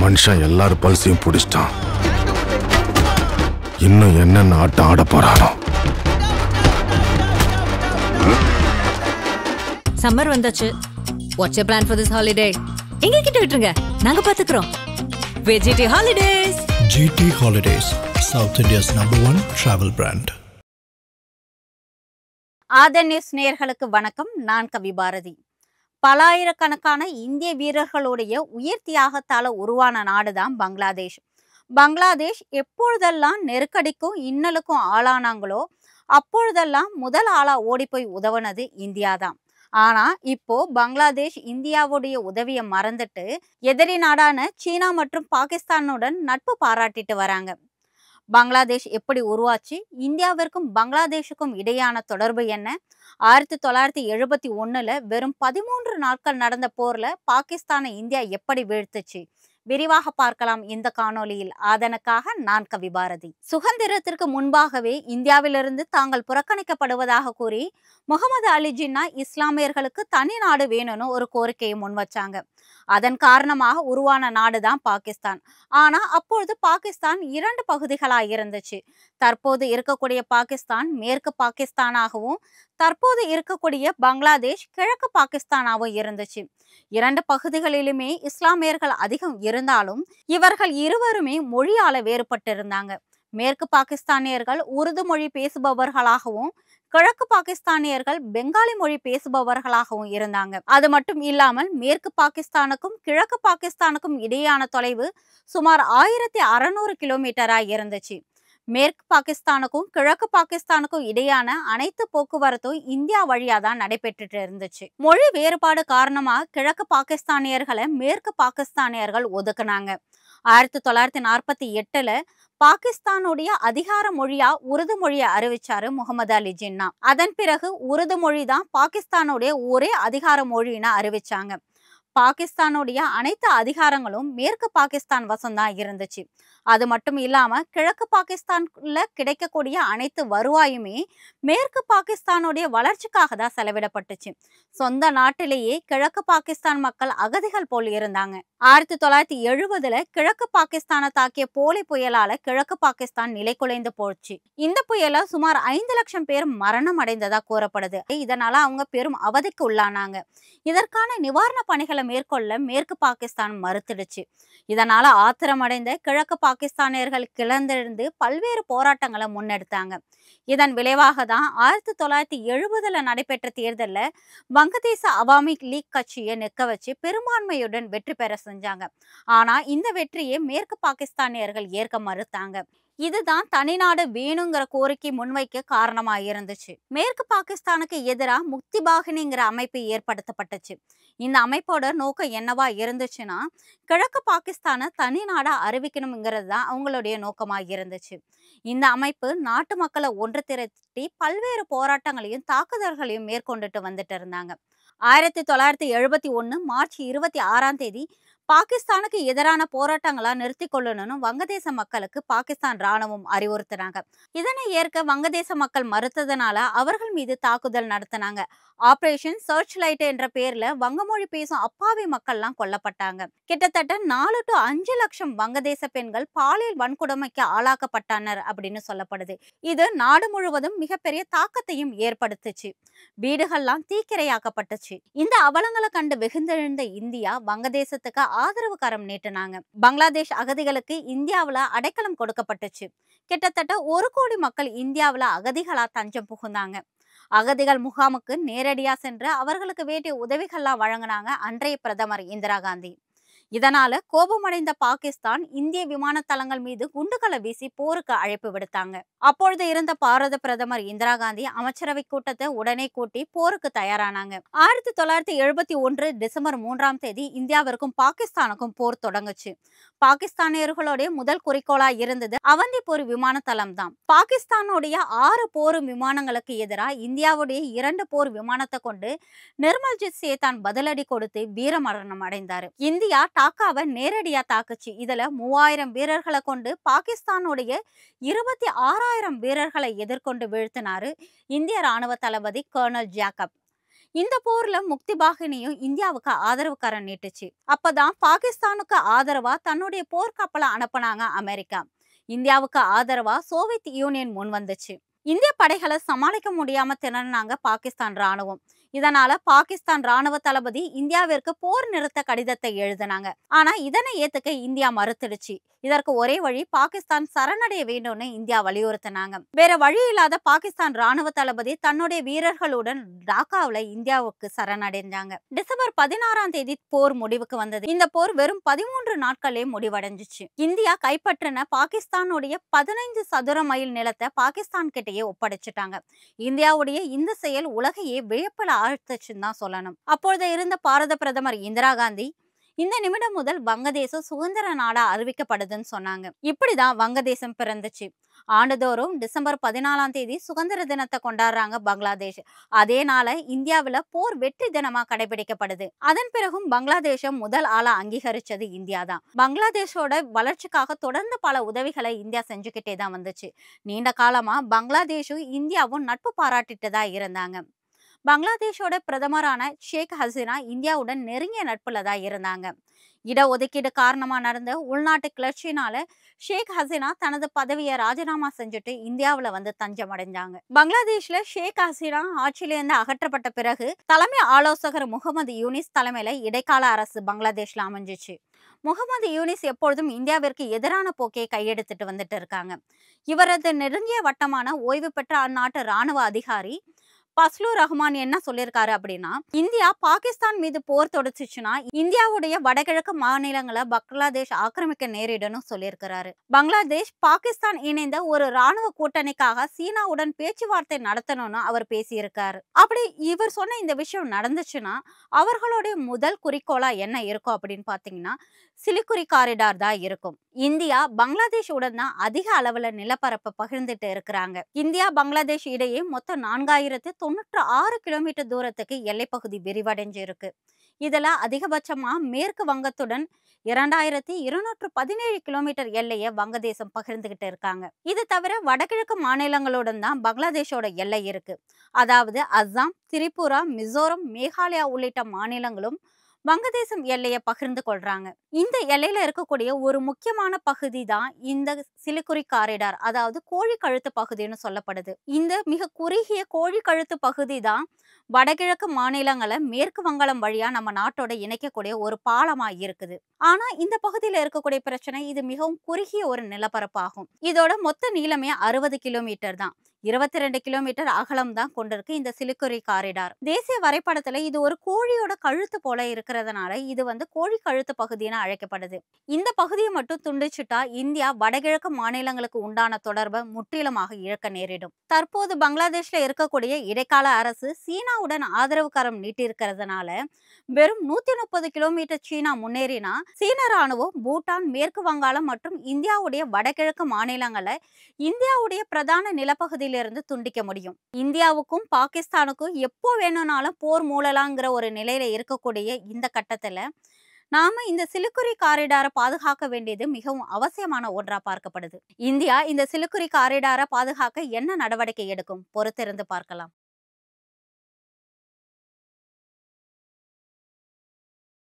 மனுஷன் எல்லாரும் பல்சையும் பிடிச்சிட்டான். இன்னும் என்னென்ன ஆட்டம் ஆட போறானோ. சம்மர் வந்தாச்சு. What's your plan for this holiday? எங்க கிட்ட விட்டுருங்க, நாங்க பாத்துக்கிறோம். GT Holidays. GT Holidays, South India's #1 travel brand. ஆதன் நியூஸ் நேயர்களுக்கு வணக்கம். நான் கவி பாரதி. பலாயிரக்கணக்கான இந்திய வீரர்களுடைய உயிர் தியாகத்தால உருவான நாடுதான் பங்களாதேஷ். பங்களாதேஷ் எப்பொழுதெல்லாம் நெருக்கடிக்கும் இன்னலுக்கும் ஆளானாங்களோ அப்பொழுதெல்லாம் முதல் ஆளா ஓடி போய் உதவுனது இந்தியா தான். ஆனா இப்போ பங்களாதேஷ் இந்தியாவுடைய உதவியை மறந்துட்டு எதிரி நாடான சீனா மற்றும் பாகிஸ்தானுடன் நட்பு பாராட்டிட்டு வராங்க. பங்களாதேஷ் எப்படி உருவாச்சு, இந்தியாவிற்கும் பங்களாதேஷுக்கும் இடையான தொடர்பு என்ன, 1971 வெறும் 13 நாட்கள் நடந்த போர்ல பாகிஸ்தானை இந்தியா எப்படி வீழ்த்துச்சு, விரிவாக பார்க்கலாம் இந்த காணொலியில். அதனுக்காக நான் கவி பாரதி. சுதந்திரத்திற்கு முன்பாகவே இந்தியாவிலிருந்து தாங்கள் புறக்கணிக்கப்படுவதாக கூறி முகமது அலி ஜின்னா இஸ்லாமியர்களுக்கு தனி நாடு வேணும்னு ஒரு கோரிக்கையை முன் வச்சாங்க. அதன் காரணமாக உருவான நாடுதான் பாகிஸ்தான். ஆனா அப்பொழுது பாகிஸ்தான் 2 பகுதிகளாக இருந்துச்சு. தற்போது இருக்கக்கூடிய பாகிஸ்தான் மேற்கு பாகிஸ்தானாகவும் தற்போது இருக்கக்கூடிய பங்களாதேஷ் கிழக்கு பாகிஸ்தானாகவும் இருந்துச்சு. 2 பகுதிகளிலுமே இஸ்லாமியர்கள் அதிகம் இருந்தாலும் இவர்கள் இருவருமே மொழியால வேறுபட்டிருந்தாங்க. மேற்கு பாகிஸ்தானியர்கள் உருது மொழி பேசுபவர்களாகவும் கிழக்கு பாகிஸ்தானியர்கள் பெங்காலி மொழி பேசுபவர்களாகவும் இருந்தாங்க. அது மட்டும் இல்லாமல் மேற்கு பாகிஸ்தானுக்கும் கிழக்கு பாகிஸ்தானுக்கும் இடையான தொலைவு சுமார் 1600 கிலோமீட்டராக இருந்துச்சு. மேற்கு பாகிஸ்தானுக்கும் கிழக்கு பாகிஸ்தானுக்கும் இடையான அனைத்து போக்குவரத்தும் இந்தியா வழியா தான் நடைபெற்றுட்டு இருந்துச்சு. மொழி வேறுபாடு காரணமா கிழக்கு பாகிஸ்தானியர்களை மேற்கு பாகிஸ்தானியர்கள் ஒதுக்குனாங்க. 1948 பாகிஸ்தானுடைய அதிகார மொழியா உருது மொழியை அறிவிச்சாரு முகமது அலி ஜின்னா. அதன் பிறகு உருது மொழி தான் பாகிஸ்தானுடைய ஒரே அதிகார மொழின்னு அறிவிச்சாங்க. பாகிஸ்தானுடைய அனைத்து அதிகாரங்களும் மேற்கு பாகிஸ்தான் வசம்தான் இருந்துச்சு. அது மட்டும் இல்லாம கிழக்கு பாகிஸ்தான்ல கிடைக்கக்கூடிய அனைத்து வருவாயுமே மேற்கு பாகிஸ்தானுடைய வளர்ச்சிக்காக தான் செலவிடப்பட்டுச்சு. சொந்த நாட்டிலேயே கிழக்கு பாகிஸ்தான் மக்கள் அகதிகள் போல் இருந்தாங்க. 1970 கிழக்கு பாகிஸ்தானை தாக்கிய போலி புயலால கிழக்கு பாகிஸ்தான் நிலைகுலைந்து போச்சு. இந்த புயல சுமார் 5 லட்சம் பேர் மரணம் அடைந்ததா கூறப்படுது. இதனால அவங்க பெரும் அவதிக்கு உள்ளானாங்க. இதற்கான நிவாரண பணிகளை மேற்கொள்ள மேற்கு பாகிஸ்தான் மறுத்துடுச்சு. இதனால ஆத்திரமடைந்த கிழக்கு பாகிஸ்தானியர்கள் கிளர்ந்தெழுந்து பல்வேறு போராட்டங்களை முன்னெடுத்தாங்க. இதன் விளைவாக தான் 1970 நடைபெற்ற தேர்தலில் வங்கதேச அவாமி லீக் கட்சியை நிற்க வச்சு பெரும்பான்மையுடன் வெற்றி பெற செஞ்சாங்க. ஆனா இந்த வெற்றியை மேற்கு பாகிஸ்தானியர்கள் ஏற்க மறுத்தாங்க. இதுதான் தனிநாடு வேணுங்கிற கோரிக்கை முன்வைக்க காரணமா இருந்துச்சு. மேற்கு பாகிஸ்தானுக்கு எதிராக முக்தி பாகினிங்கிற அமைப்பு ஏற்படுத்தப்பட்டுச்சு. இந்த அமைப்போட நோக்கம் என்னவா இருந்துச்சுன்னா கிழக்கு பாகிஸ்தானை தனி நாடா அறிவிக்கணுங்கிறது தான் அவங்களுடைய நோக்கமா இருந்துச்சு. இந்த அமைப்பு நாட்டு மக்களை ஒன்று திரட்டி பல்வேறு போராட்டங்களையும் தாக்குதல்களையும் மேற்கொண்டுட்டு வந்துட்டு இருந்தாங்க. 1971 மார்ச் 26 பாகிஸ்தானுக்கு எதிரான போராட்டங்களா நிறுத்தி கொள்ளணும்னு வங்கதேச மக்களுக்கு பாகிஸ்தான் ராணுவம் அறிவுறுத்தினாங்க. இதனை ஏற்க வங்கதேச மக்கள் மறுத்ததுனால அவர்கள் மீது தாக்குதல் நடத்தினாங்க. ஆபரேஷன் சர்ச் லைட் என்ற பேர்ல வங்கமொழி பேசும் அப்பாவி மக்கள்லாம் கொல்லப்பட்டாங்க. கிட்டத்தட்ட 4 to 5 லட்சம் வங்கதேச பெண்கள் பாலியல் வன்கொடுமைக்கு ஆளாக்கப்பட்டனர் அப்படின்னு சொல்லப்படுது. இது நாடு முழுவதும் மிகப்பெரிய தாக்கத்தையும் ஏற்படுத்துச்சு. வீடுகள்லாம் தீக்கிரையாக்கப்பட்டுச்சு. இந்த அவலங்களை கண்டு வெகுந்தெழுந்த இந்தியா வங்கதேசத்துக்கு ஆதரவு கரம் நீட்டினாங்க. பங்களாதேஷ் அகதிகளுக்கு இந்தியாவுல அடைக்கலம் கொடுக்கப்பட்டுச்சு. கிட்டத்தட்ட 1 கோடி மக்கள் இந்தியாவுல அகதிகளா தஞ்சம் புகுந்தாங்க. அகதிகள் முகாமுக்கு நேரடியா சென்று அவர்களுக்கு வேண்டிய உதவிகள்லாம் வழங்கினாங்க அன்றைய பிரதமர் இந்திரா காந்தி. இதனால கோபமடைந்த பாகிஸ்தான் இந்திய விமான தளங்கள் மீது குண்டுகளை வீசி போருக்கு அழைப்பு விடுத்தாங்க. அப்பொழுது இருந்த பாரத பிரதமர் இந்திரா காந்தி அமைச்சரவை கூட்டத்தை உடனே கூட்டி போருக்கு தயாரானாங்க. 1971 டிசம்பர் 3 இந்தியாவிற்கும் பாகிஸ்தானுக்கும் போர் தொடங்குச்சு. பாகிஸ்தானியர்களுடைய முதல் குறிக்கோளா இருந்தது அவந்திப்பூர் விமான தளம் தான். பாகிஸ்தானுடைய 6 போர் விமானங்களுக்கு எதிராக இந்தியாவுடைய 2 போர் விமானத்தை கொண்டு நிர்மல்ஜித் சேத்தான் பதிலடி கொடுத்து வீரமரணம் அடைந்தாரு. இந்தியா டாக்காவை நேரடியா தாக்குச்சு. இதுல 3000 வீரர்களை கொண்டு பாகிஸ்தானுடைய 26,000 வீரர்களை எதிர்கொண்டு வீழ்த்தினாரு இந்திய ராணுவ தளபதி கர்னல் ஜாக்கப். இந்த போர்ல முக்தி பாகினியும் இந்தியாவுக்கு ஆதரவு கரம் நீட்டுச்சு. அப்பதான் பாகிஸ்தானுக்கு ஆதரவா தன்னுடைய போர்க்கப்பலை அனுப்புனாங்க அமெரிக்கா. இந்தியாவுக்கு ஆதரவா சோவியத் யூனியன் முன் வந்துச்சு. இந்திய படைகளை சமாளிக்க முடியாம திணறினாங்க பாகிஸ்தான் ராணுவம். இதனால பாகிஸ்தான் ராணுவ தளபதி இந்தியாவிற்கு போர் நிறுத்த கடிதத்தை எழுதினாங்க. ஆனா இதனை ஏத்துக்க இந்தியா மறுத்துடுச்சு. இதற்கு ஒரே வழி பாகிஸ்தான் சரணடைய வேண்டும்னு இந்தியா வலியுறுத்தினாங்க. வேற வழி இல்லாத பாகிஸ்தான் ராணுவ தளபதி தன்னுடைய வீரர்களுடன் டாக்காவுல இந்தியாவுக்கு சரணடைந்தாங்க. டிசம்பர் 16ஆம் தேதி போர் முடிவுக்கு வந்தது. இந்த போர் வெறும் 13 நாட்களே முடிவடைஞ்சிச்சு. இந்தியா கைப்பற்றின பாகிஸ்தானுடைய 15 சதுர மைல் நிலத்தை பாகிஸ்தான் கிட்டேயே ஒப்படைச்சிட்டாங்க. இந்தியாவுடைய இந்த செயல் உலகையே வியப்பில் ஆழ்த்துச்சுன்னு தான் சொல்லணும். அப்பொழுது இருந்த பாரத பிரதமர் இந்திரா காந்தி இந்த நிமிடம் முதல் வங்கதேசம் சுதந்திர நாடா அறிவிக்கப்படுதுன்னு சொன்னாங்க. இப்படிதான் வங்கதேசம் பிறந்துச்சு. ஆண்டுதோறும் டிசம்பர் 14ஆம் தேதி சுதந்திர தினத்தை கொண்டாடுறாங்க பங்களாதேஷ். அதே நாள இந்தியாவில போர் வெற்றி தினமா கடைபிடிக்கப்படுது. அதன் பிறகும் பங்களாதேஷம் முதல் ஆளா அங்கீகரிச்சது இந்தியா தான். பங்களாதேஷோட வளர்ச்சிக்காக தொடர்ந்து பல உதவிகளை இந்தியா செஞ்சுக்கிட்டே தான் வந்துச்சு. நீண்ட காலமா பங்களாதேஷும் இந்தியாவும் நட்பு பாராட்டிட்டு தான் இருந்தாங்க. பங்களாதேஷோட பிரதமரான ஷேக் ஹசீனா இந்தியாவுடன் நெருங்கிய நட்புல தான் இருந்தாங்க. இடஒதுக்கீடு காரணமா நடந்த உள்நாட்டு கிளர்ச்சியினால ஷேக் ஹசீனா தனது பதவியை ராஜினாமா செஞ்சுட்டு இந்தியாவுல வந்து தஞ்சம் அடைஞ்சாங்க. பங்களாதேஷ்ல ஷேக் ஹசீனா ஆட்சியிலிருந்து அகற்றப்பட்ட பிறகு தலைமை ஆலோசகர் முகமது யூனிஸ் தலைமையில இடைக்கால அரசு பங்களாதேஷ்ல அமைஞ்சிச்சு. முகமது யூனிஸ் எப்பொழுதும் இந்தியாவிற்கு எதிரான போக்கை கையெடுத்துட்டு வந்துட்டு இருக்காங்க. இவரது நெருங்கிய வட்டமான ஓய்வு பெற்ற அந்நாட்டு ராணுவ அதிகாரி பஸ்லூர் ரஹ்மான் என்ன சொல்லியிருக்காரு அப்படின்னா, இந்தியா பாகிஸ்தான் மீது போர் தொடுத்துச்சுன்னா இந்தியாவுடைய வடகிழக்கு மாநிலங்களை பங்களாதேஷ் ஆக்கிரமிக்க நேரிடும்னு சொல்லியிருக்கிறாரு. பங்களாதேஷ் பாகிஸ்தான் இணைந்த ஒரு ராணுவ கூட்டணிக்காக சீனாவுடன் பேச்சுவார்த்தை நடத்தணும்னு அவர் பேசியிருக்காரு. அப்படி இவர் சொன்ன இந்த விஷயம் நடந்துச்சுன்னா அவர்களுடைய முதல் குறிக்கோளா என்ன இருக்கும் அப்படின்னு பாத்தீங்கன்னா சிலிகுரி காரிடார் தான் இருக்கும். இந்தியா பங்களாதேஷ் உடன் தான் அதிக அளவுல நிலப்பரப்பை பகிர்ந்துட்டு இருக்கிறாங்க. இந்தியா பங்களாதேஷ் இடையே மொத்தம் 4096 கிலோமீட்டர் தூரத்துக்கு எல்லைப்பகுதி விரிவடைஞ்சு இருக்கு. இதுல அதிகபட்சமா மேற்கு வங்கத்துடன் 2217 கிலோமீட்டர் எல்லையை வங்கதேசம் பகிர்ந்துகிட்டு இருக்காங்க. இது தவிர வடகிழக்கு மாநிலங்களுடன் தான் பங்களாதேஷோட எல்லை இருக்கு. அதாவது அஸ்ஸாம், திரிபுரா, மிசோரம், மேகாலயா உள்ளிட்ட மாநிலங்களும் வங்கதேசம் எல்லையை பகிர்ந்து கொள்றாங்க. இந்த எல்லையில இருக்கக்கூடிய ஒரு முக்கியமான பகுதி தான் இந்த சிலிகுரி காரிடார், அதாவது கோழி கழுத்து பகுதின்னு சொல்லப்படுது. இந்த மிக குறுகிய கோழி கழுத்து பகுதி தான் வடகிழக்கு மாநிலங்களை மேற்கு வங்காளம் வழியா நம்ம நாட்டோட இணைக்கக்கூடிய ஒரு பாலமா இருக்குது. ஆனா இந்த பகுதியில இருக்கக்கூடிய பிரச்சனை, இது மிகவும் குறுகிய ஒரு நிலப்பரப்பாகும். இதோட மொத்த நீளமே 60 கிலோமீட்டர் தான். 22 கிலோமீட்டர் அகலம் தான் கொண்டிருக்கு இந்த சிலிகுரி காரிடார். தேசிய வரைபடத்துல இது ஒரு கோழியோட கழுத்து போல இருக்கிறதுனால இது கோழி கழுத்து பகுதின்னு அழைக்கப்படுது. இந்த பகுதியை மட்டும் துண்டிச்சுட்டா இந்தியா வடகிழக்கு மாநிலங்களுக்கு உண்டான தொடர்பை முற்றிலுமாக இழக்க நேரிடும். தற்போது பங்களாதேஷ்ல இருக்கக்கூடிய இடைக்கால அரசு சீனாவுடன் ஆதரவு கரம் நீட்டிருக்கிறதுனால வெறும் 130 கிலோமீட்டர் சீனா முன்னேறினா சீன ராணுவம் பூட்டான், மேற்கு வங்காளம் மற்றும் இந்தியாவுடைய வடகிழக்கு மாநிலங்களை இந்தியாவுடைய பிரதான நிலப்பகுதியிலிருந்து துண்டிக்க முடியும். இந்தியாவுக்கும் பாகிஸ்தானுக்கும் எப்போ வேணும்னாலும் போர் மூழலாங்கிற ஒரு நிலையில இருக்கக்கூடிய இந்த கட்டத்துல நாம இந்த சிலிகுரி காரிடாரை பாதுகாக்க வேண்டியது மிகவும் அவசியமான ஒன்றா பார்க்கப்படுது. இந்தியா இந்த சிலிகுரி காரிடாரை பாதுகாக்க என்ன நடவடிக்கை எடுக்கும்? பொறுத்திருந்து பார்க்கலாம்.